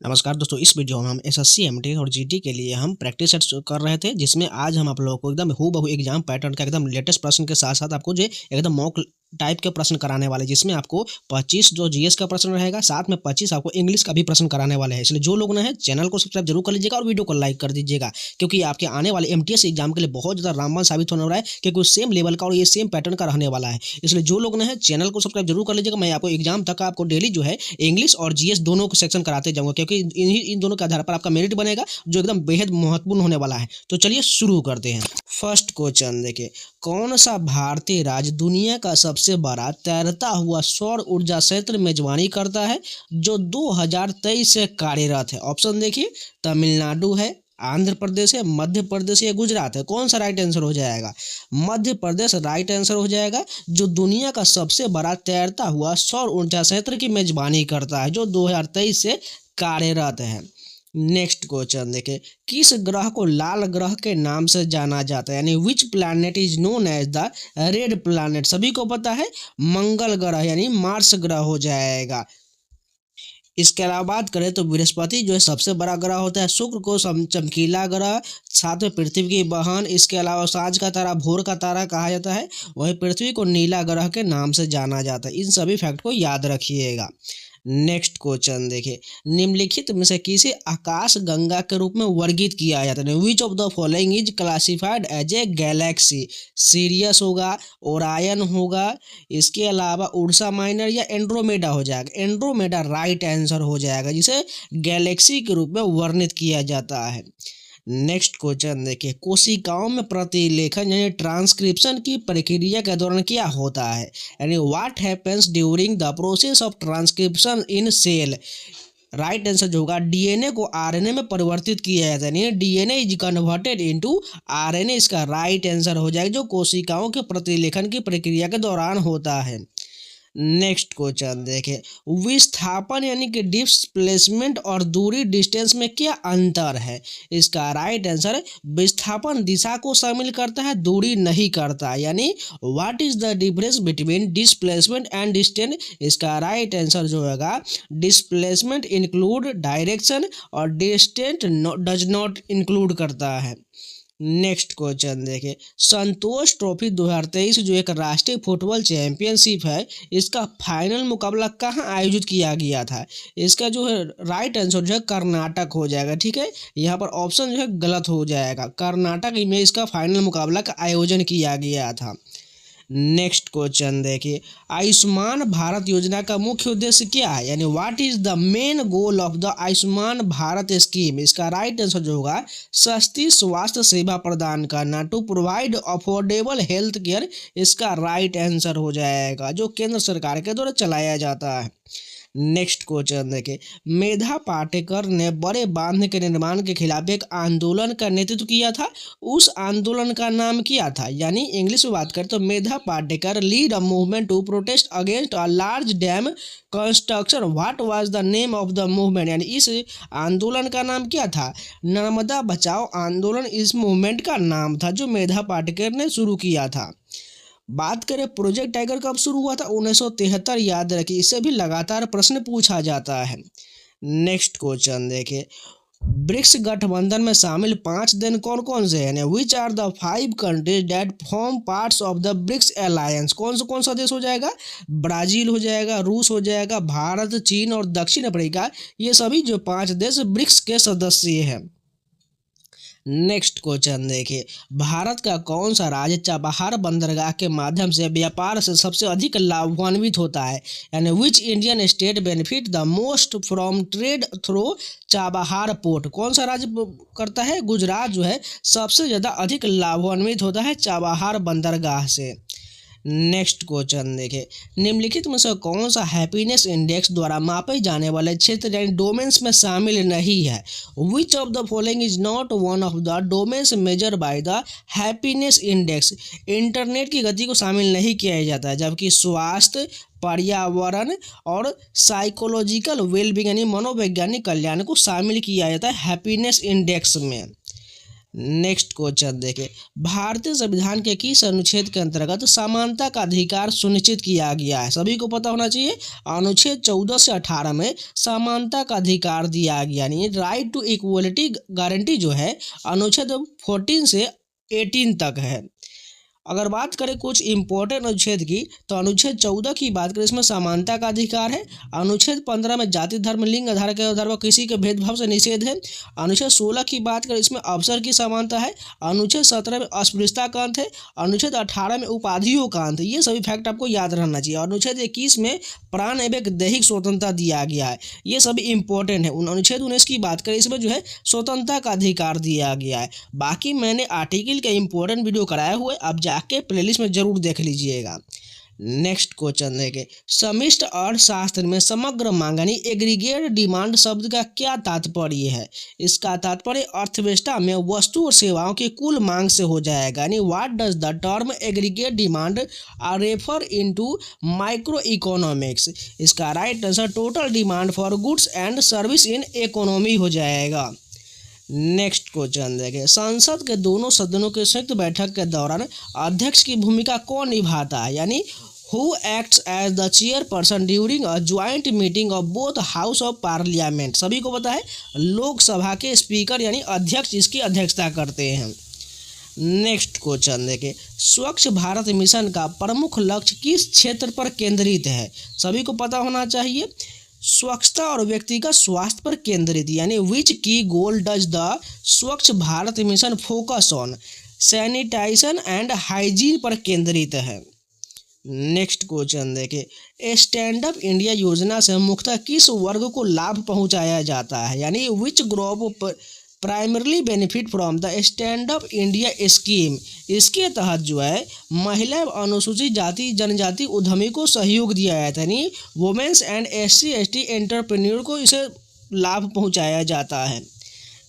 नमस्कार दोस्तों। इस वीडियो में हम एसएससी एमटी और जीडी के लिए हम प्रैक्टिस सेट्स कर रहे थे, जिसमें आज हम आप लोगों को एकदम हूबहू एग्जाम पैटर्न का एकदम लेटेस्ट प्रश्न के साथ साथ आपको जो एकदम मॉक टाइप के प्रश्न कराने वाले, जिसमें आपको 25 जो जीएस का प्रश्न रहेगा, साथ में 25 आपको इंग्लिश का भी प्रश्न कराने वाले हैं। इसलिए जो लोग ना है चैनल को सब्सक्राइब जरूर कर लीजिएगा और वीडियो को लाइक कर दीजिएगा, क्योंकि आपके आने वाले एमटीएस एग्जाम के लिए बहुत ज़्यादा रामबाण साबित होने वाला है, क्योंकि सेम लेवल का और ये सेम पैटर्न का रहने वाला है। इसलिए जो लोग ना है चैनल को सब्सक्राइब जरूर कर लीजिएगा। मैं आपको एग्जाम तक आपको डेली जो है इंग्लिश और जीएस दोनों को सेक्शन कराते जाऊंगा, क्योंकि इन दोनों के आधार पर आपका मेरिट बनेगा, जो एकदम बेहद महत्वपूर्ण होने वाला है। तो चलिए शुरू करते हैं। फर्स्ट क्वेश्चन देखिए, कौन सा भारतीय राज्य दुनिया का सबसे बड़ा तैरता हुआ सौर ऊर्जा संयंत्र मेजबानी करता है, जो 2023 से कार्यरत है? ऑप्शन देखिए, तमिलनाडु है, आंध्र प्रदेश है, मध्य प्रदेश या गुजरात है। कौन सा राइट आंसर हो जाएगा? मध्य प्रदेश राइट आंसर हो जाएगा, जो दुनिया का सबसे बड़ा तैरता हुआ सौर ऊर्जा संयंत्र की मेजबानी करता है, जो 2023 से कार्यरत है। नेक्स्ट क्वेश्चन देखें, किस ग्रह को लाल ग्रह के नाम से जाना जाता है? यानी which planet is known as the red planet? सभी को पता है, मंगल ग्रह यानी मार्स ग्रह हो जाएगा। इसके अलावा बात करें तो बृहस्पति जो है सबसे बड़ा ग्रह होता है। शुक्र को चमकीला ग्रह, साथ में पृथ्वी की बहन, इसके अलावा सांझ का तारा भोर का तारा कहा जाता है। वहीं पृथ्वी को नीला ग्रह के नाम से जाना जाता है। इन सभी फैक्ट को याद रखिएगा। नेक्स्ट क्वेश्चन देखिए, निम्नलिखित में से किसे आकाश गंगा के रूप में वर्गीकृत किया जाता है? Which of the following is classified as a galaxy? Sirius होगा, ओरायन होगा, इसके अलावा उर्सा माइनर या एंड्रोमेडा हो जाएगा? एंड्रोमेडा राइट आंसर हो जाएगा, जिसे गैलेक्सी के रूप में वर्णित किया जाता है। नेक्स्ट क्वेश्चन देखिए, कोशिकाओं में प्रतिलेखन यानी ट्रांसक्रिप्शन की प्रक्रिया के दौरान क्या होता है? यानी what happens during the process of transcription in cell? Right answer जो होगा, डीएनए को आरएनए में परिवर्तित किया जाता है, यानी DNA is converted into RNA. इसका राइट आंसर हो जाएगा, जो कोशिकाओं के प्रतिलेखन की प्रक्रिया के दौरान होता है। नेक्स्ट क्वेश्चन देखें, विस्थापन यानी कि डिस्प्लेसमेंट और दूरी डिस्टेंस में क्या अंतर है? इसका राइट आंसर, विस्थापन दिशा को शामिल करता है, दूरी नहीं करता। यानी what is the difference between displacement and distance? इसका राइट आंसर जो होगा, डिस्प्लेसमेंट इंक्लूड डायरेक्शन और डिस्टेंस डज नॉट इंक्लूड करता है। नेक्स्ट क्वेश्चन देखिए, संतोष ट्रॉफी 2023 जो एक राष्ट्रीय फुटबॉल चैंपियनशिप है, इसका फाइनल मुकाबला कहाँ आयोजित किया गया था? इसका जो है राइट आंसर जो है कर्नाटक हो जाएगा। ठीक है, यहाँ पर ऑप्शन जो है गलत हो जाएगा। कर्नाटक में इसका फाइनल मुकाबला का आयोजन किया गया था। नेक्स्ट क्वेश्चन देखिए, आयुष्मान भारत योजना का मुख्य उद्देश्य क्या है? यानी what is the main goal of the Ayushman Bharat scheme? इसका राइट आंसर जो होगा, सस्ती स्वास्थ्य सेवा प्रदान करना, to provide affordable health care. इसका राइट आंसर हो जाएगा, जो केंद्र सरकार के द्वारा चलाया जाता है। नेक्स्ट क्वेश्चन देखिए, मेधा पाटेकर ने बड़े बांध के निर्माण के खिलाफ एक आंदोलन का नेतृत्व किया था। उस आंदोलन का नाम क्या था? यानी इंग्लिश में बात करें तो Medha Patkar lead a movement to protest against a large dam construction. What was the name of the movement? यानी इस आंदोलन का नाम क्या था? नर्मदा बचाओ आंदोलन इस मूवमेंट का नाम था, जो मेधा पाटेकर ने शुरू किया था। बात करें प्रोजेक्ट टाइगर कब शुरू हुआ था? 1973। याद रखिए, इससे भी लगातार प्रश्न पूछा जाता है। नेक्स्ट क्वेश्चन देखिए, ब्रिक्स गठबंधन में शामिल 5 देश कौन कौन से हैं? Which are the 5 countries that form parts of the BRICS alliance? कौन सा देश हो जाएगा? ब्राजील हो जाएगा, रूस हो जाएगा, भारत, चीन और दक्षिण अफ्रीका। ये सभी जो 5 देश ब्रिक्स के सदस्य हैं। नेक्स्ट क्वेश्चन देखिए, भारत का कौन सा राज्य चाबहार बंदरगाह के माध्यम से व्यापार से सबसे अधिक लाभान्वित होता है? यानी which Indian state benefit the most from trade through Chabahar port? कौन सा राज्य करता है? गुजरात जो है सबसे ज़्यादा अधिक लाभान्वित होता है चाबहार बंदरगाह से। नेक्स्ट क्वेश्चन देखिए, निम्नलिखित में से कौन सा हैप्पीनेस इंडेक्स द्वारा मापे जाने वाले क्षेत्र यानी डोमेन्स में शामिल नहीं है? Which of the following is not one of the domains measure by the happiness index? Internet की गति को शामिल नहीं किया जाता है, जबकि स्वास्थ्य, पर्यावरण और साइकोलॉजिकल वेलबींग यानी मनोवैज्ञानिक कल्याण को शामिल किया जाता है हैप्पीनेस इंडेक्स में। नेक्स्ट क्वेश्चन देखें, भारतीय संविधान के किस अनुच्छेद के अंतर्गत समानता का अधिकार सुनिश्चित किया गया है? सभी को पता होना चाहिए, अनुच्छेद 14 से 18 में समानता का अधिकार दिया गया, यानी राइट टू इक्वलिटी गारंटी जो है अनुच्छेद 14 से 18 तक है। अगर बात करें कुछ इंपॉर्टेंट अनुच्छेद की, तो अनुच्छेद 14 की बात करें, इसमें समानता का अधिकार है। अनुच्छेद 15 में जाति धर्म लिंग आधार के आधार पर किसी के भेदभाव से निषेध है। अनुच्छेद 16 की बात करें, इसमें अवसर की समानता है। अनुच्छेद 17 में अस्पृश्यता का अंत है। अनुच्छेद 18 में उपाधियों का अंत है। ये सभी फैक्ट आपको याद रहना चाहिए। अनुच्छेद 21 में प्राण एवं दैहिक स्वतंत्रता दिया गया है। ये सभी इंपॉर्टेंट है। अनुच्छेद 19 की बात करें, इसमें जो है स्वतंत्रता का अधिकार दिया गया है। बाकी मैंने आर्टिकल के इंपॉर्टेंट वीडियो कराए हुए, अब जाके प्लेलिस्ट में जरूर देख लीजिएगा। नेक्स्ट क्वेश्चन देखें, समष्टि अर्थशास्त्र में समग्र मांग यानी एग्रीगेट डिमांड शब्द का क्या तात्पर्य है? इसका तात्पर्य अर्थव्यवस्था में वस्तु और सेवाओं की कुल मांग से हो जाएगा, यानी what does the term aggregate demand are refer into माइक्रो इकोनॉमिक्स। इसका right answer total demand for goods and service in economy हो जाएगा। नेक्स्ट क्वेश्चन देखें, संसद के दोनों सदनों के संयुक्त बैठक के दौरान अध्यक्ष की भूमिका कौन निभाता है? यानी who acts as the chairperson during a joint meeting of both house of parliament. सभी को पता है, लोकसभा के स्पीकर यानी अध्यक्ष इसकी अध्यक्षता करते हैं। नेक्स्ट क्वेश्चन देखें, स्वच्छ भारत मिशन का प्रमुख लक्ष्य किस क्षेत्र पर केंद्रित है? सभी को पता होना चाहिए, स्वच्छता और व्यक्तिगत स्वास्थ्य पर केंद्रित, यानी विच की गोल डज द स्वच्छ Bharat mission focus on? Sanitisation and hygiene पर केंद्रित है। नेक्स्ट क्वेश्चन देखें, स्टैंड अप इंडिया योजना से मुख्यतः किस वर्ग को लाभ पहुंचाया जाता है? यानी which group primarily benefit from the stand up India scheme. इसके तहत जो है महिला एवं अनुसूचित जाति जनजाति उद्यमी को सहयोग दिया जाता है, यानी वुमेन्स एंड SC/ST एंटरप्रेन्योर को इसे लाभ पहुंचाया जाता है।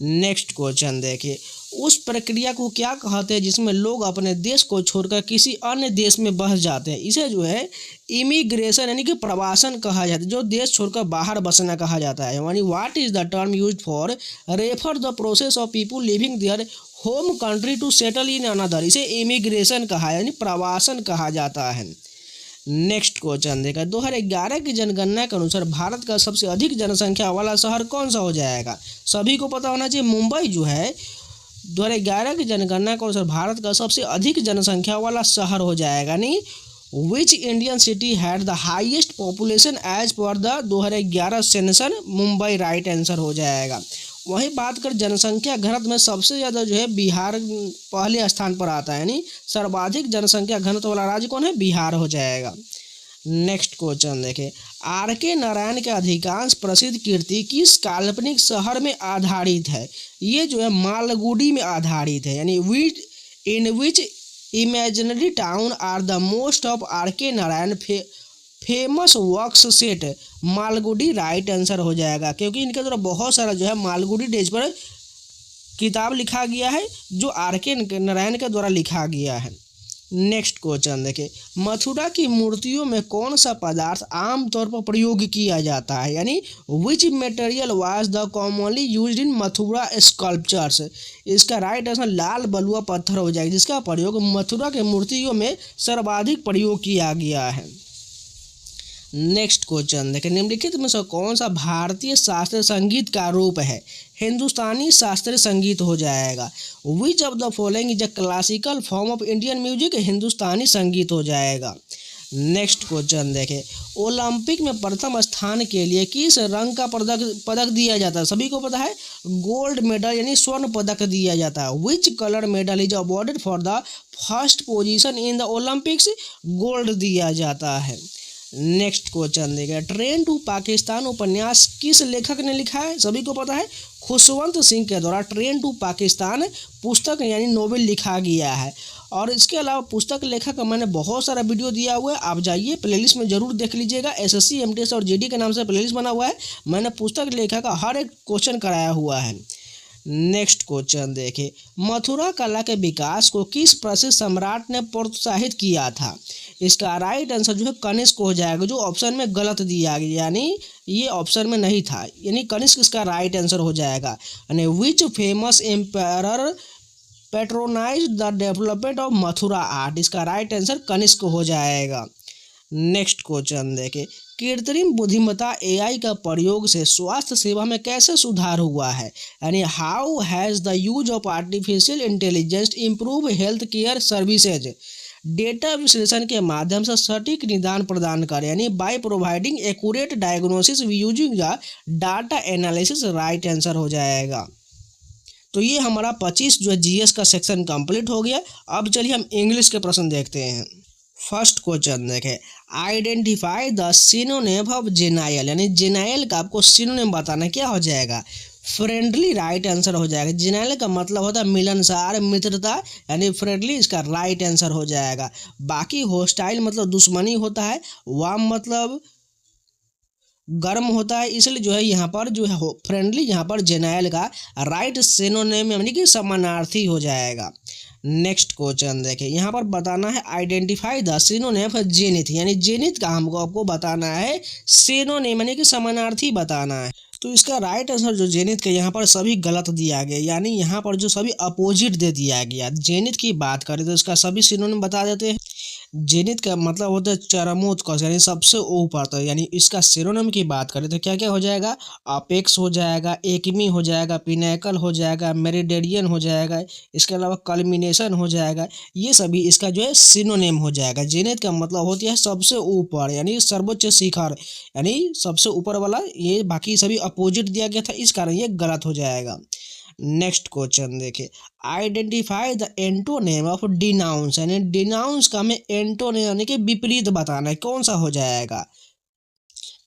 नेक्स्ट क्वेश्चन देखिए, उस प्रक्रिया को क्या कहते हैं जिसमें लोग अपने देश को छोड़कर किसी अन्य देश में बस जाते हैं? इसे जो है इमिग्रेशन यानी कि प्रवासन कहा जाता है, जो देश छोड़कर बाहर बसना कहा जाता है। यानी what is the term used for refer the process of people living their home country to settle in another? इसे इमिग्रेशन कहा यानी प्रवासन कहा जाता है। नेक्स्ट क्वेश्चन देखा, 2011 की जनगणना के अनुसार भारत का सबसे अधिक जनसंख्या वाला शहर कौन सा हो जाएगा? सभी को पता होना चाहिए, मुंबई जो है 2011 की जनगणना के अनुसार भारत का सबसे अधिक जनसंख्या वाला शहर हो जाएगा। नहीं, which Indian city had the highest population as per the 2011 census? Mumbai right answer हो जाएगा। वहीं बात कर जनसंख्या घनत्व में सबसे ज़्यादा जो है बिहार पहले स्थान पर आता है, यानी सर्वाधिक जनसंख्या घनत्व वाला राज्य कौन है? बिहार हो जाएगा। नेक्स्ट क्वेश्चन देखें, RK नारायण के अधिकांश प्रसिद्ध कृति किस काल्पनिक शहर में आधारित है? ये जो है मालगुडी में आधारित है, यानी in which imaginary town are the most of RK Narayan famous works set? Malgudi right answer हो जाएगा, क्योंकि इनके द्वारा बहुत सारा जो है मालगुडी डेज पर किताब लिखा गया है जो RK नारायण के द्वारा लिखा गया है। नेक्स्ट क्वेश्चन देखें, मथुरा की मूर्तियों में कौन सा पदार्थ आमतौर पर प्रयोग किया जाता है? यानी which material was the commonly used in Mathura sculptures? इसका राइट आंसर लाल बलुआ पत्थर हो जाएगा, जिसका प्रयोग मथुरा के मूर्तियों में सर्वाधिक प्रयोग किया गया है। नेक्स्ट क्वेश्चन देखें, निम्नलिखित में से कौन सा भारतीय शास्त्रीय संगीत का रूप है? हिंदुस्तानी शास्त्रीय संगीत हो जाएगा। Which of the following is a classical form of Indian music? Hindustani संगीत हो जाएगा। नेक्स्ट क्वेश्चन देखें, ओलंपिक में प्रथम स्थान के लिए किस रंग का पदक दिया जाता है? सभी को पता है, गोल्ड मेडल यानी स्वर्ण पदक दिया जाता है। Which colour medal is awarded for the first position in the Olympics? Gold दिया जाता है। नेक्स्ट क्वेश्चन देखें, ट्रेन टू पाकिस्तान उपन्यास किस लेखक ने लिखा है? सभी को पता है, खुशवंत सिंह के द्वारा ट्रेन टू पाकिस्तान पुस्तक यानी नोवेल लिखा गया है। और इसके अलावा पुस्तक लेखक का मैंने बहुत सारा वीडियो दिया हुआ है, आप जाइए प्लेलिस्ट में जरूर देख लीजिएगा। SSC MTS और GD के नाम से प्लेलिस्ट बना हुआ है, मैंने पुस्तक लेखक का हर एक क्वेश्चन कराया हुआ है। नेक्स्ट क्वेश्चन देखें, मथुरा कला के विकास को किस प्रसिद्ध सम्राट ने प्रोत्साहित किया था? इसका राइट आंसर जो है कनिष्क हो जाएगा, जो ऑप्शन में गलत दिया गया, यानी ये ऑप्शन में नहीं था, यानी कनिष्क इसका राइट आंसर हो जाएगा। यानी which famous empire patronise the development of Mathura art, इसका राइट आंसर कनिष्क हो जाएगा। नेक्स्ट क्वेश्चन देखें, कृत्रिम बुद्धिमत्ता एआई का प्रयोग से स्वास्थ्य सेवा में कैसे सुधार हुआ है, यानी how has the use of artificial intelligence improve health care services. Data विश्लेषण के माध्यम से सटीक निदान प्रदान करें, यानी by providing accurate diagnosis using the data analysis, right answer हो जाएगा। तो ये हमारा 25 जो है जीएस का सेक्शन कंप्लीट हो गया। अब चलिए हम इंग्लिश के प्रश्न देखते हैं। फर्स्ट क्वेश्चन देखें, आइडेंटिफाई द सिनोनिम ऑफ जेनाइल, यानी जेनाइल का आपको सिनोनिम बताना, क्या हो जाएगा? फ्रेंडली, राइट आंसर हो जाएगा। जेनाइल का मतलब होता है मिलनसार, मित्रता, यानी फ्रेंडली इसका राइट आंसर हो जाएगा। बाकी होस्टाइल मतलब दुश्मनी होता है, वार्म मतलब गर्म होता है, इसलिए जो है यहाँ पर जो है फ्रेंडली यहाँ पर जेनाइल का राइट सिनोनिम यानी कि समानार्थी हो जाएगा। नेक्स्ट क्वेश्चन देखें, यहाँ पर बताना है identify the synonym of zenith, यानी जेनिथ का हमको आपको बताना है सिनोनिम यानी कि समानार्थी बताना है। तो इसका राइट आंसर जो जेनिथ का यहाँ पर सभी गलत दिया गया, यानी यहाँ पर जो सभी अपोजिट दे दिया गया। जेनिथ की बात करें तो इसका सभी सिनोनिम बता देते हैं। जेनिथ का मतलब होता है चरमोत्कर्ष, यानी सबसे ऊपर। तो यानी इसका सिनोनिम की बात करें तो क्या क्या हो जाएगा? अपेक्स हो जाएगा, एकमी हो जाएगा, पिनैकल हो जाएगा, मेरिडियन हो जाएगा, इसके अलावा कल्मिनेशन हो जाएगा। ये सभी इसका जो है सिनोनिम हो जाएगा। जेनिथ का मतलब होती है सबसे ऊपर, यानी सर्वोच्च शिखर, यानी सबसे ऊपर वाला। ये बाकी सभी अपोजिट दिया गया था, इस कारण ये गलत हो जाएगा। नेक्स्ट क्वेश्चन देखिए, identify the antonym of denounce, यानी डिनाउंस का हमें एंटोनेम यानी कि विपरीत बताना है, कौन सा हो जाएगा?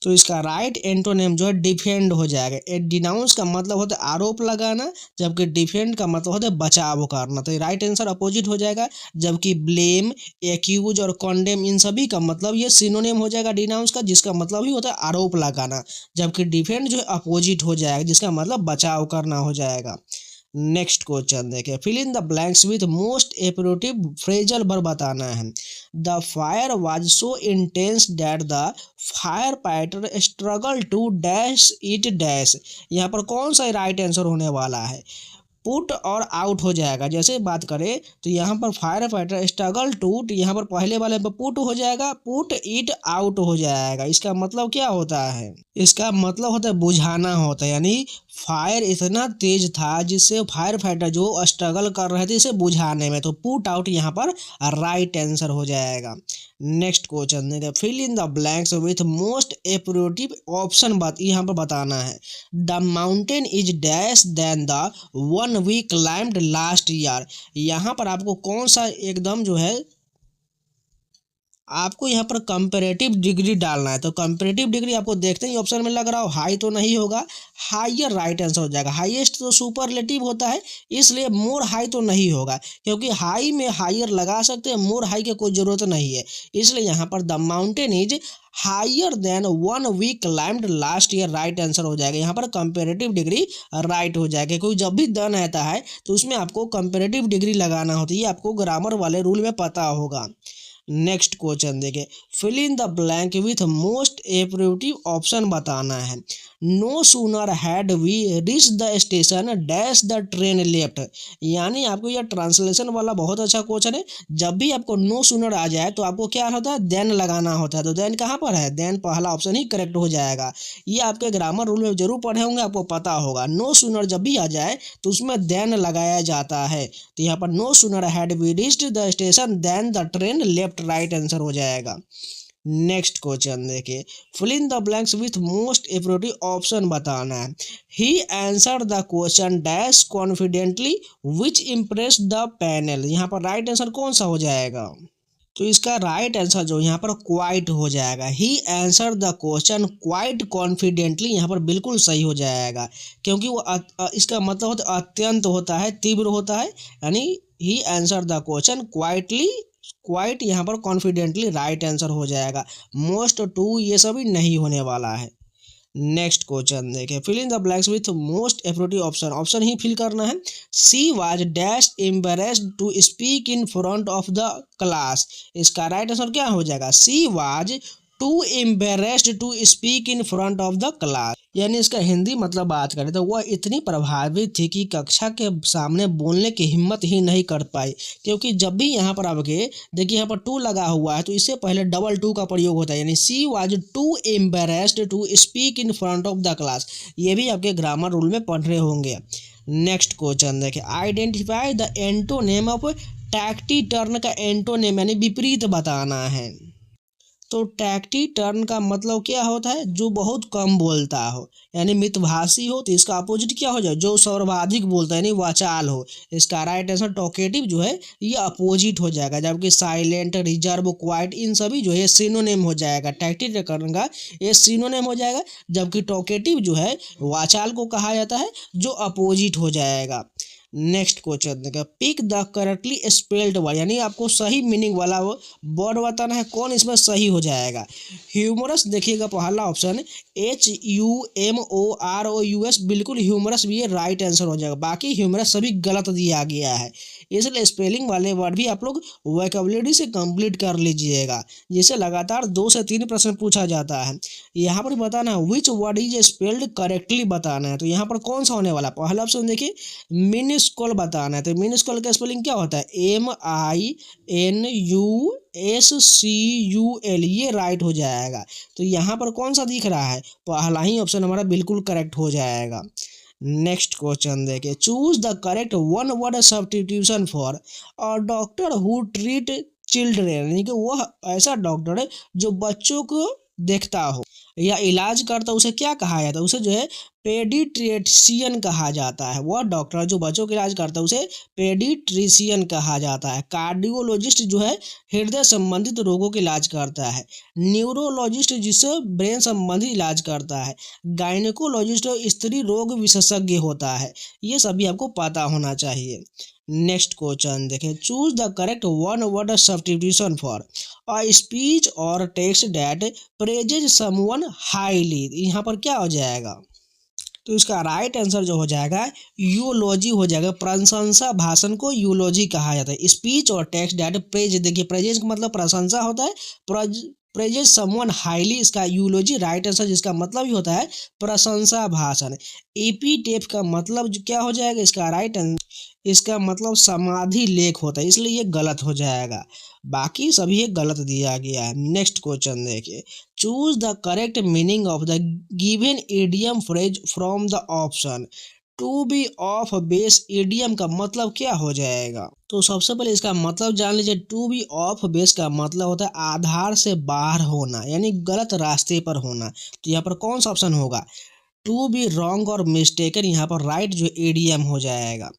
तो इसका राइट एंटोनेम जो है डिफेंड हो जाएगा। डिनाउंस का मतलब होता है आरोप लगाना, जबकि डिफेंड का मतलब होता है बचाव करना। तो राइट आंसर अपोजिट हो जाएगा। जबकि ब्लेम, एक्यूज और कॉन्डेम इन सभी का मतलब ये सिनोनिम हो जाएगा डिनाउंस का, जिसका मतलब ही होता है आरोप लगाना। जबकि डिफेंड जो है अपोजिट हो जाएगा, जिसका मतलब बचाव करना हो जाएगा। नेक्स्ट क्वेश्चन देखें, fill in the blanks with most appropriate phrasal verb बताना है। The fire was so intense that the fire fighter struggle to dash it dash. यहाँ पर कौन सा राइट आंसर होने वाला है? पुट और आउट हो जाएगा। जैसे बात करें तो यहाँ पर फायर फाइटर स्ट्रगल टू, यहाँ पर पहले वाले पर पुट हो जाएगा, पुट इट आउट हो जाएगा। इसका मतलब क्या होता है? इसका मतलब होता है बुझाना होता है, यानी फायर इतना तेज था जिससे फायर फाइटर जो स्ट्रगल कर रहे थे इसे बुझाने में। तो पुट आउट यहाँ पर राइट आंसर हो जाएगा। नेक्स्ट क्वेश्चन देखिए, fill in the blanks with most appropriate option यहाँ पर बताना है। The mountain is dash then the one we climbed last year. यहाँ पर आपको कौन सा एकदम जो है आपको यहाँ पर कंपेरेटिव डिग्री डालना है। तो कंपेरेटिव डिग्री आपको देखते ही ऑप्शन में लग रहा हो हाई, तो नहीं होगा, हायर राइट आंसर हो जाएगा। हाईएस्ट तो सुपरलेटिव होता है, इसलिए मोर हाई तो नहीं होगा, क्योंकि हाई में हायर लगा सकते हैं, मोर हाई की कोई ज़रूरत नहीं है। इसलिए यहाँ पर the mountain is higher than one we climbed last year, right answer हो जाएगा। यहाँ पर कंपेरेटिव डिग्री राइट हो जाएगा। कोई जब भी देन आता है तो उसमें आपको कंपेरेटिव डिग्री लगाना होती है, आपको ग्रामर वाले रूल में पता होगा। नेक्स्ट क्वेश्चन देखें, fill in the blank with most appropriate option बताना है। No sooner had we reach the station dash the train left. यानी आपको यह ट्रांसलेशन वाला बहुत अच्छा क्वेश्चन है। जब भी आपको नो सूनर आ जाए तो आपको क्या होता है? देन लगाना होता है। तो देन कहाँ पर है? देन पहला ऑप्शन ही करेक्ट हो जाएगा। ये आपके ग्रामर रूल में जरूर पढ़े होंगे, आपको पता होगा। नो सूनर जब भी आ जाए तो उसमें देन लगाया जाता है। तो यहाँ पर no sooner had we reached the station then the train left, right answer हो जाएगा। नेक्स्ट क्वेश्चन देखिए, fill in the blanks with most appropriate option बताना है। He answer the question dash confidently which impress the panel. यहाँ पर right answer कौन सा हो जाएगा? तो इसका राइट आंसर जो यहाँ पर क्वाइट हो जाएगा। He answer the question quite confidently, यहाँ पर बिल्कुल सही हो जाएगा, क्योंकि वो इसका मतलब होता अत्यंत होता है, तीव्र होता है। यानी he answer the question quietly, quite यहाँ पर कॉन्फिडेंटली राइट आंसर हो जाएगा। मोस्ट टू ये सभी नहीं होने वाला है। नेक्स्ट क्वेश्चन देखें, fill in the blanks with most appropriate option. Option ही फिल करना है। She was dash embarrassed to speak in front of the class. इसका राइट आंसर क्या हो जाएगा? She was too embarrassed to speak in front of the class. यानी इसका हिंदी मतलब बात करें तो वह इतनी प्रभावित थी कि कक्षा के सामने बोलने की हिम्मत ही नहीं कर पाई। क्योंकि जब भी यहाँ पर आपके देखिए यहाँ पर टू लगा हुआ है तो इससे पहले डबल टू का प्रयोग होता है, यानी she was too embarrassed to speak in front of the class. ये भी आपके ग्रामर रूल में पढ़ रहे होंगे। नेक्स्ट क्वेश्चन देखिए, identify the antonym of taciturn का एंटोनेम यानी विपरीत बताना है। तो टैक्टी टर्न का मतलब क्या होता है, जो बहुत कम बोलता हो, यानी मितभाषी हो। तो इसका अपोजिट क्या हो जाए, जो सर्वाधिक बोलता है यानी वाचाल हो। इसका राइट आंसर टॉकेटिव जो है ये अपोजिट हो जाएगा। जबकि साइलेंट, रिजर्व, क्वाइट इन सभी जो है सिनोनिम हो जाएगा। टैक्टी टर्न का ये सिनोनिम हो जाएगा, जबकि टॉकेटिव जो है वाचाल को कहा जाता है, जो अपोजिट हो जाएगा। नेक्स्ट क्वेश्चन देखिए, pick the correctly spelled word, यानी आपको सही मीनिंग वाला वर्ड बताना है। कौन इसमें सही हो जाएगा। ह्यूमरस देखिएगा पहला ऑप्शन HUMOROUS, बिल्कुल ह्यूमरस भी ये राइट आंसर हो जाएगा। बाकी ह्यूमरस सभी गलत दिया गया है, इसलिए स्पेलिंग वाले वर्ड भी आप लोग वोकैबुलरी से कंप्लीट कर लीजिएगा, जिसे लगातार 2 से 3 प्रश्न पूछा जाता है। यहाँ पर बताना है which word is spelled correctly बताना है। तो यहाँ पर कौन सा होने वाला, पहला ऑप्शन देखिए मिनिस्कल बताना है। तो मिनिस्कल का स्पेलिंग क्या होता है, MINUSCUL, ये राइट हो जाएगा। तो यहाँ पर कौन सा दिख रहा है, पहला ही ऑप्शन हमारा बिल्कुल करेक्ट हो जाएगा। नेक्स्ट क्वेश्चन देखिए, choose the correct one word substitution for a doctor who treat children, यानी कि वह ऐसा डॉक्टर है जो बच्चों को देखता हो या इलाज करता, उसे क्या कहा जाता है, उसे जो है पेडिट्रिशियन कहा जाता है। वह डॉक्टर जो बच्चों का इलाज करता है उसे पेडिट्रिशियन कहा जाता है। कार्डियोलॉजिस्ट जो है हृदय संबंधित रोगों का इलाज करता है। न्यूरोलॉजिस्ट जिससे ब्रेन संबंधित इलाज करता है। गायनेकोलॉजिस्ट स्त्री रोग विशेषज्ञ होता है। ये सभी आपको पता होना चाहिए। नेक्स्ट क्वेश्चन देखें, choose the correct one word substitution for a speech और text that praises someone highly. यहाँ पर क्या हो जाएगा, तो इसका राइट आंसर जो हो जाएगा यूलॉजी हो जाएगा। प्रशंसा भाषण को यूलॉजी कहा जाता है। स्पीच और टेक्स्ट दैट प्रेज, देखिए प्रेजेज का मतलब प्रशंसा होता है, प्रेजेज समवन हाईली, इसका यूलॉजी राइट आंसर, जिसका मतलब ही होता है प्रशंसा भाषण। एपीटेफ का मतलब क्या हो जाएगा, इसका राइट आंसर, इसका मतलब समाधि लेख होता है, इसलिए ये गलत हो जाएगा। बाकी सभी ये गलत दिया गया है। नेक्स्ट क्वेश्चन देखिए, choose the correct meaning of the given idiom phrase from the option. To be off base idiom का मतलब क्या हो जाएगा, तो सबसे पहले इसका मतलब जान लीजिए। टू बी ऑफ बेस का मतलब होता है आधार से बाहर होना, यानी गलत रास्ते पर होना। तो यहाँ पर कौन सा ऑप्शन होगा, टू बी रॉन्ग और मिस्टेकन, यहाँ पर राइट जो इडियम हो जाएगा।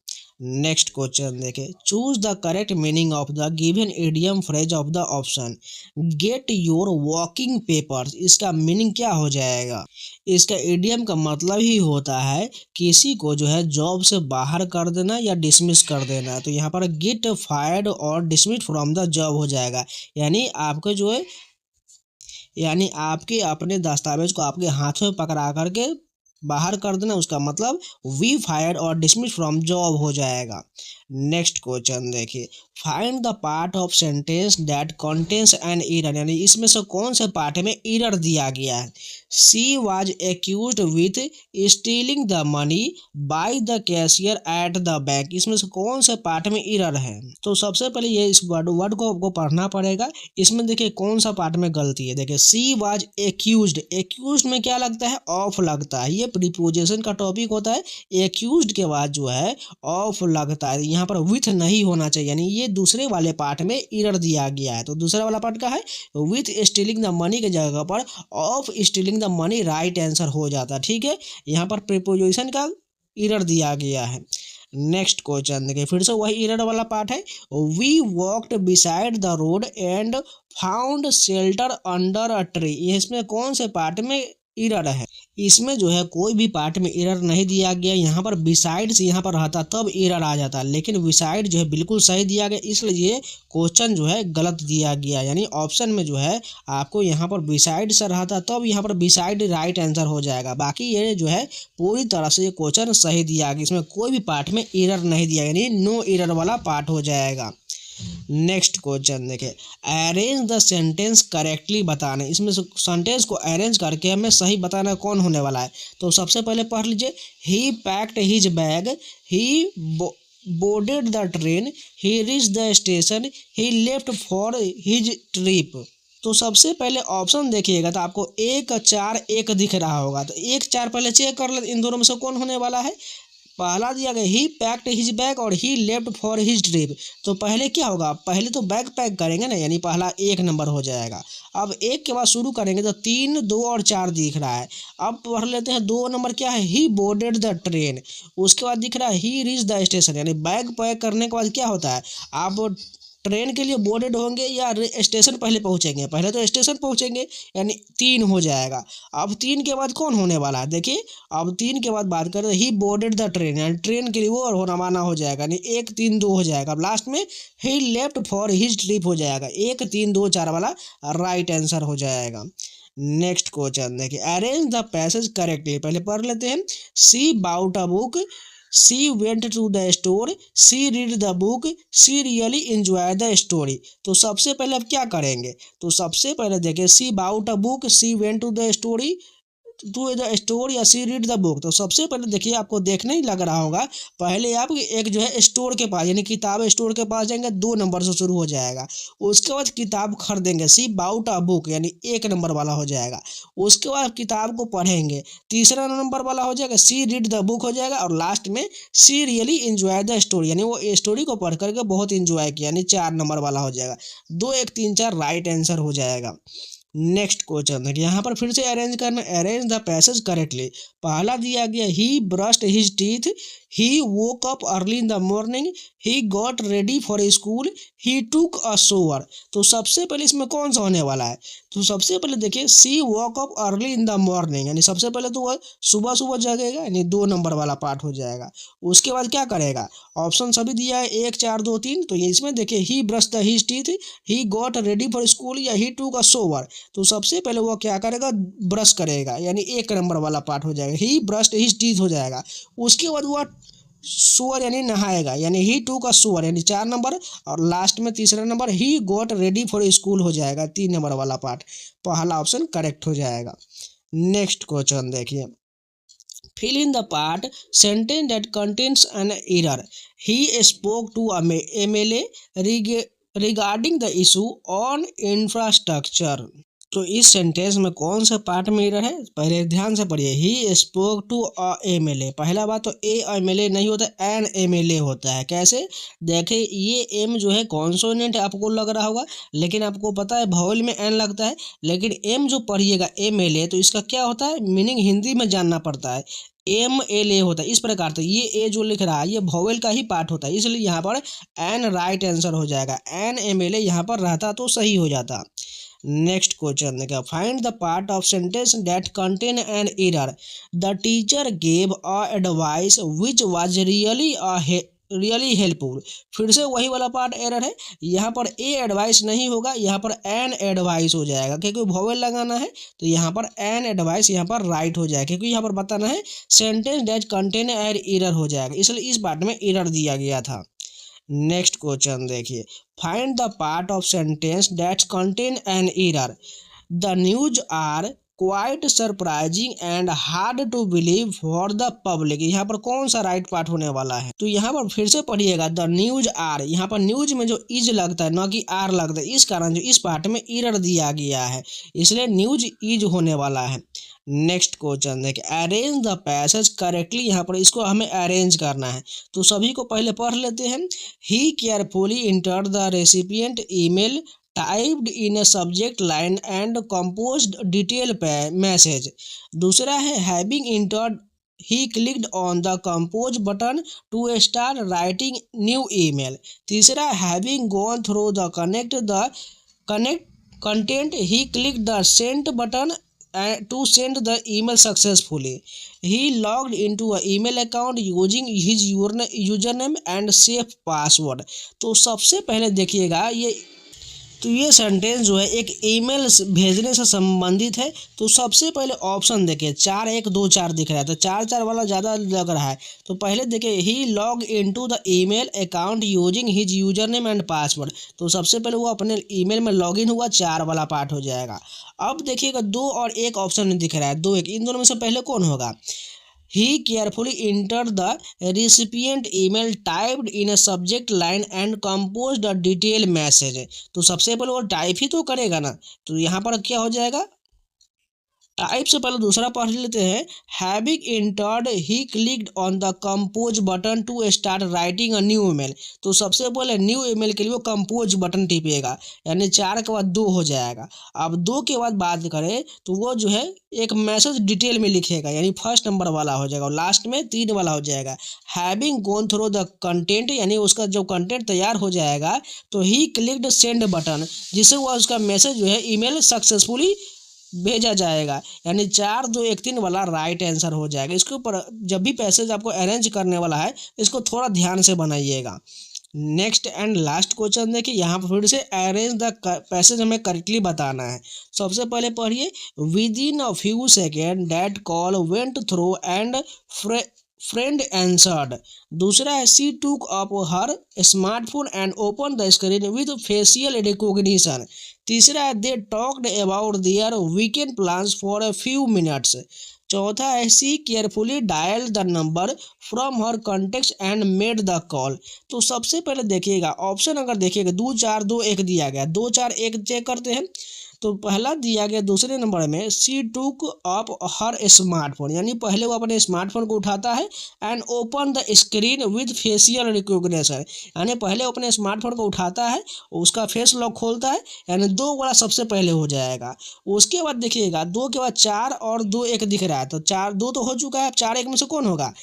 नेक्स्ट क्वेश्चन देखें, choose the correct meaning of the given idiom phrase of the option. Get your walking papers, इसका मीनिंग क्या हो जाएगा, इसका इडियम का मतलब ही होता है किसी को जो है जॉब से बाहर कर देना या डिसमिस कर देना। तो यहाँ पर गेट फायर्ड और डिसमिस फ्रॉम द जॉब हो जाएगा, यानी आपको जो है, यानी आपके अपने दस्तावेज को आपके हाथों में पकड़ा करके बाहर कर देना, उसका मतलब वी फायर्ड और डिसमिस फ्रॉम जॉब हो जाएगा। नेक्स्ट क्वेश्चन देखिए, find the part of sentence that contains an error, यानी इसमें से कौन से पार्ट में एरर दिया गया है। She was accused with stealing the money by the cashier at the bank, इसमें से कौन से पार्ट में एरर है। तो सबसे पहले ये इस वर्ड को आपको पढ़ना पड़ेगा। इसमें देखिए कौन सा पार्ट में गलती है। देखिए सी वाज एक्यूज्ड, एक्यूज्ड में क्या लगता है, ऑफ लगता है। ये प्रीपोजिशन का टॉपिक होता है। एक्यूज्ड के बाद जो है ऑफ लगता है, यहाँ पर विथ नहीं होना चाहिए, यानी ये दूसरे वाले पार्ट में एरर दिया गया है। तो दूसरा वाला पार्ट का है विथ स्टीलिंग द मनी के जगह पर of stealing the money right answer हो जाता है। ठीक है, यहाँ पर प्रीपोजिशन का एरर दिया गया है। नेक्स्ट क्वेश्चन देखिए, फिर से वही एरर वाला पार्ट है। We walked beside the road and found shelter under a tree, इसमें कौन से पार्ट में एरर है। इसमें जो है कोई भी पार्ट में एरर नहीं दिया गया। यहाँ पर बिसाइड्स यहाँ पर रहता तब एरर आ जाता, लेकिन बिसाइड जो है बिल्कुल सही दिया गया, इसलिए ये क्वेश्चन जो है गलत दिया गया। यानी ऑप्शन में जो है आपको यहाँ पर बिसाइड से रहता तब यहाँ पर बिसाइड राइट आंसर हो जाएगा। बाकी ये जो है पूरी तरह से ये क्वेश्चन सही दिया गया, इसमें कोई भी पार्ट में एरर नहीं दिया, यानी नो एरर वाला पार्ट हो जाएगा। नेक्स्ट क्वेश्चन देखिए, अरेंज द सेंटेंस करेक्टली बताना। इसमें सेंटेंस को अरेंज करके हमें सही बताना कौन होने वाला है। तो सबसे पहले पढ़ लीजिए, he packed his bag, he boarded the train, he reach the station, he left for his trip. तो सबसे पहले ऑप्शन देखिएगा तो आपको 1 4 1 दिख रहा होगा। तो 1 4 पहले चेक कर ले, इन दोनों में से कौन होने वाला है। पहला दिया गया ही पैक्ड हिज बैग और ही लेफ्ट फॉर हिज ट्रिप। तो पहले क्या होगा, पहले तो बैग पैक करेंगे ना, यानी पहला 1 नंबर हो जाएगा। अब 1 के बाद शुरू करेंगे तो 3 2 और 4 दिख रहा है। अब पढ़ लेते हैं 2 नंबर क्या है, ही बोर्डेड द ट्रेन। उसके बाद दिख रहा है ही रीच द स्टेशन, यानी बैग पैक करने के बाद क्या होता है, आप ट्रेन के लिए बोर्डेड होंगे या स्टेशन पहले पहुंचेंगे। पहले तो स्टेशन पहुंचेंगे, यानी 3 हो जाएगा। अब 3 के बाद कौन होने वाला है, देखिए अब 3 के बाद बात करें, ही बोर्डेड द ट्रेन, यानी ट्रेन के लिए वो और रवाना हो जाएगा, यानी 1 3 2 हो जाएगा। अब लास्ट में ही लेफ्ट फॉर हिज ट्रिप हो जाएगा। 1 3 2 4 वाला राइट आंसर हो जाएगा। नेक्स्ट क्वेश्चन देखिए, अरेंज द पैसेज करेक्टली। पहले पढ़ लेते हैं, she bought a book, she went to the store, she read the book, she really enjoy the story. तो सबसे पहले अब क्या करेंगे, तो सबसे पहले देखिए, she bought a book, she went to the story, to the store या सी रीड द बुक। तो सबसे पहले देखिए, आपको देखने ही लग रहा होगा, पहले आप एक जो है स्टोर के पास, यानी किताब स्टोर के पास जाएंगे, 2 नंबर से शुरू हो जाएगा। उसके बाद किताब खरीदेंगे, सी बाउट अ बुक, यानी 1 नंबर वाला हो जाएगा। उसके बाद किताब को पढ़ेंगे, तीसरा नंबर वाला हो जाएगा, सी रीड द बुक हो जाएगा। और लास्ट में सी रियली एंजॉय द स्टोरी, यानी वो स्टोरी को पढ़ करके बहुत इंजॉय किया, यानी 4 नंबर वाला हो जाएगा। 2 1 3 4 राइट आंसर हो जाएगा। नेक्स्ट क्वेश्चन देखिए, यहाँ पर फिर से अरेंज करना, अरेंज द पैसेज करेक्टली। पहला दिया गया, he brushed his teeth, he woke up early in the morning, he got ready for school, he took a shower. तो सबसे पहले इसमें कौन सा होने वाला है, तो सबसे पहले देखिए, she walk up early in the morning, यानी सबसे पहले तो वह सुबह सुबह जगेगा, यानी 2 नंबर वाला पार्ट हो जाएगा। उसके बाद क्या करेगा, ऑप्शन सभी दिया है 1 4 2 3। तो ये इसमें देखिए, he brushed his teeth, he got ready for school या ही टुक अ शॉवर। तो सबसे पहले वो क्या करेगा, ब्रश करेगा, यानी 1 नंबर वाला पार्ट हो जाएगा, ही ब्रश्ड हिज टीथ हो जाएगा। उसके बाद वह शोअर यानी नहाएगा, यानी ही टू का शोअर, यानी 4 नंबर। और लास्ट में तीसरा number, he got ready for school हो जाएगा, 3 नंबर वाला पार्ट। पहला ऑप्शन करेक्ट हो जाएगा। नेक्स्ट क्वेश्चन देखिए, fill in the part sentence that contains an error. He spoke to a MLA regarding the issue on infrastructure. तो इस sentence में कौन सा पार्ट में एरर है, पहले ध्यान से पढ़िए। He spoke to a MLA, पहला बात तो ए एमएलए नहीं होता, एन एमएलए होता है। कैसे, देखिए ये एम जो है कॉन्सोनेंट आपको लग रहा होगा, लेकिन आपको पता है वॉवेल में एन लगता है। लेकिन एम जो पढ़िएगा एमएलए, तो इसका क्या होता है, मीनिंग हिंदी में जानना पड़ता है। MLA होता है इस प्रकार से, ये ए जो लिख रहा है ये वॉवेल का ही पार्ट होता है, इसलिए यहाँ पर एन राइट आंसर हो जाएगा। एन MLA यहाँ पर रहता तो सही हो जाता। नेक्स्ट क्वेश्चन देखिए, find the part of sentence that contain an error. The teacher gave a advice which was really helpful. फिर से वही वाला पार्ट एरर है, यहाँ पर ए एडवाइस नहीं होगा, यहाँ पर एन एडवाइस हो जाएगा, क्योंकि वॉवेल लगाना है। तो यहाँ पर एन एडवाइस यहाँ पर राइट हो जाएगा, क्योंकि यहाँ पर बताना है sentence that contain an error हो जाएगा, इसलिए इस पार्ट में एरर दिया गया था। नेक्स्ट क्वेश्चन देखिए, find the part of sentence that contain an error. The news are quite surprising and hard to believe for the public. यहाँ पर कौन सा राइट पार्ट होने वाला है, तो यहाँ पर फिर से पढ़िएगा, द न्यूज आर, यहाँ पर न्यूज में जो इज लगता है ना कि आर लगता है, इस कारण जो इस पार्ट में एरर दिया गया है, इसलिए न्यूज इज होने वाला है। नेक्स्ट क्वेश्चन देखिए, अरेंज द पैसेज करेक्टली। यहाँ पर इसको हमें अरेंज करना है, तो सभी को पहले पढ़ लेते हैं। He carefully enter the recipient email typed in a subject line and composed detail message. दूसरा है, having entered he clicked on the compose button to start writing new email. तीसरा, having gone through the connect content he clicked the send button to send the email successfully. He logged into a email account using his username and safe password. तो सबसे पहले देखिएगा ये, तो ये sentence जो है एक ईमेल भेजने से संबंधित है। तो सबसे पहले ऑप्शन देखिए 4 1 2 4 दिख रहा है, तो 4 4 वाला ज़्यादा लग रहा है। तो पहले देखिए he log into the email account using his user name and password. तो सबसे पहले वो अपने ईमेल में लॉगिन हुआ, 4 वाला पार्ट हो जाएगा। अब देखिएगा 2 और 1 ऑप्शन में दिख रहा है, 2 1, इन दोनों में से पहले कौन होगा? He carefully entered the recipient email, typed in a subject line and composed a detailed message। तो सबसे पहले वो टाइप ही तो करेगा ना, तो यहाँ पर क्या हो जाएगा? टाइप से पहले दूसरा पढ़ लेते हैं। Having entered he clicked on the compose button to start writing a new email. तो सबसे पहले न्यू ईमेल के लिए वो कंपोज बटन टिपेगा, यानी 4 के बाद 2 हो जाएगा। अब 2 के बाद बात करें तो वो जो है एक मैसेज डिटेल में लिखेगा, यानी फर्स्ट नंबर वाला हो जाएगा, और लास्ट में 3 वाला हो जाएगा। Having gone through the content, यानी उसका जो कंटेंट तैयार हो जाएगा तो ही क्लिक्ड सेंड बटन, जिससे वो उसका मैसेज जो है ईमेल सक्सेसफुली भेजा जाएगा, यानी 4 2 1 3 वाला राइट आंसर हो जाएगा। इसके ऊपर जब भी पैसेज आपको अरेंज करने वाला है, इसको थोड़ा ध्यान से बनाइएगा। नेक्स्ट एंड लास्ट क्वेश्चन देखिए, यहाँ पर फिर से अरेंज द पैसेज हमें करेक्टली बताना है। सबसे पहले पढ़िए, with in a few second that call went through and friend answered. दूसरा है सी टूक up her smartphone and open the screen with facial recognition. तीसरा है they talked about their weekend plans for a few minutes. चौथा है see carefully dial the number from her contact and made the call. तो सबसे पहले देखिएगा option, अगर देखिएगा 2 4 2 1 दिया गया, 2 4 1 चेक करते हैं। तो पहला दिया गया दूसरे नंबर में सी टूक अप हर स्मार्टफोन, यानी पहले वो अपने स्मार्टफोन को उठाता है and open the screen with facial recognition, यानी पहले अपने स्मार्टफोन को उठाता है, उसका फेस लॉक खोलता है, यानी 2 वाला सबसे पहले हो जाएगा। उसके बाद देखिएगा 2 के बाद 4 और 2 1 दिख रहा है, तो 4 2 तो हो चुका है, 4 1 में से कौन होगा?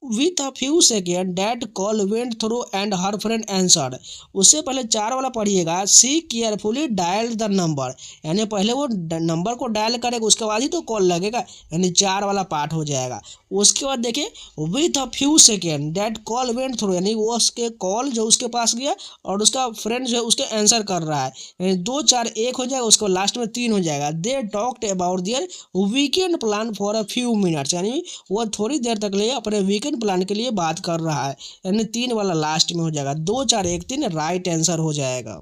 With a few second that call went through and her friend answered. उससे पहले 4 वाला पढ़िएगा, see carefully dial the number, यानी पहले वो नंबर को डायल करेगा, उसके बाद ही तो कॉल लगेगा, यानी 4 वाला पार्ट हो जाएगा। उसके बाद देखिए with a few second that call went through, यानी वो उसके कॉल जो उसके पास गया और उसका फ्रेंड जो है उसके आंसर कर रहा है, यानी 2 4 1 हो जाएगा, उसको लास्ट में 3 हो जाएगा। They talked about their weekend plan for a few minutes, यानी वो थोड़ी देर तक लिए अपने वीकेंड प्लान के लिए बात कर रहा है, यानी 3 वाला लास्ट में हो जाएगा। 2 4 1 3 राइट आंसर हो जाएगा।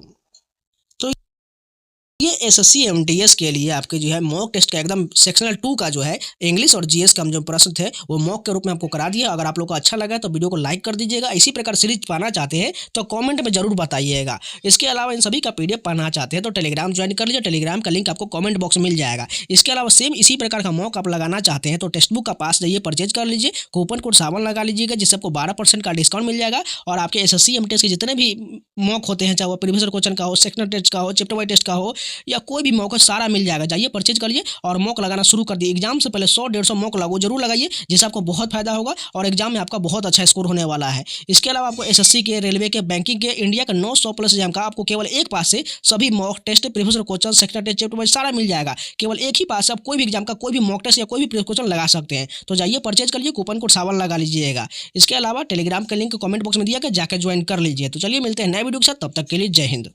तो ये एसएससी एमटीएस के लिए आपके जो है मॉक टेस्ट का एकदम सेक्शनल 2 का जो है इंग्लिश और जीएस का जो प्रश्न थे वो मॉक के रूप में आपको करा दिया। अगर आप लोग को अच्छा लगा तो वीडियो को लाइक कर दीजिएगा। इसी प्रकार सीरीज पाना चाहते हैं तो कमेंट में जरूर बताइएगा। इसके अलावा इन सभी का पीडीएफ पाना चाहते हैं तो टेलीग्राम ज्वाइन कर लीजिए, टेलीग्राम का लिंक आपको कमेंट बॉक्स में मिल जाएगा। इसके अलावा सेम इसी प्रकार का मॉक आप लगाना चाहते हैं तो टेक्स्ट बुक का पास जाइए, परचेज कर लीजिए, कूपन कोड सावन लगा लीजिएगा, जिससे आपको 12% का डिस्काउंट मिल जाएगा। और आपके एसएससी एमटीएस के जितने भी मॉक होते हैं, चाहे वो प्रीवियस क्वेश्चन का हो, सेक्शनल टेस्ट का हो, चैप्टर वाइज टेस्ट का हो, या कोई भी मॉक सारा मिल जाएगा। जाइए परचेज करिए और मॉक लगाना शुरू कर दिए। एग्जाम से पहले 100-150 मॉक लगो जरूर लगाइए, जिससे आपको बहुत फायदा होगा और एग्जाम में आपका बहुत अच्छा स्कोर होने वाला है। इसके अलावा आपको एसएससी के, रेलवे के, बैंकिंग के, इंडिया का 900+ एग्जाम का आपको केवल एक पास से सभी mock test, previous question, sectional test, chapter wise सारा मिल जाएगा। केवल एक ही पास से आप कोई भी एग्जाम का कोई भी मॉक टेस्ट या कोई भी प्रीवियस क्वेश्चन लगा सकते हैं। तो जाइए परचेज करिए, कूपन कोड सावन लगा लीजिएगा। इसके अलावा टेलीग्राम का लिंक कमेंट बॉक्स में दिया गया, जाकर ज्वाइन कर लीजिए। तो चलिए मिलते हैं नए वीडियो के साथ, तब तक के लिए जय हिंद।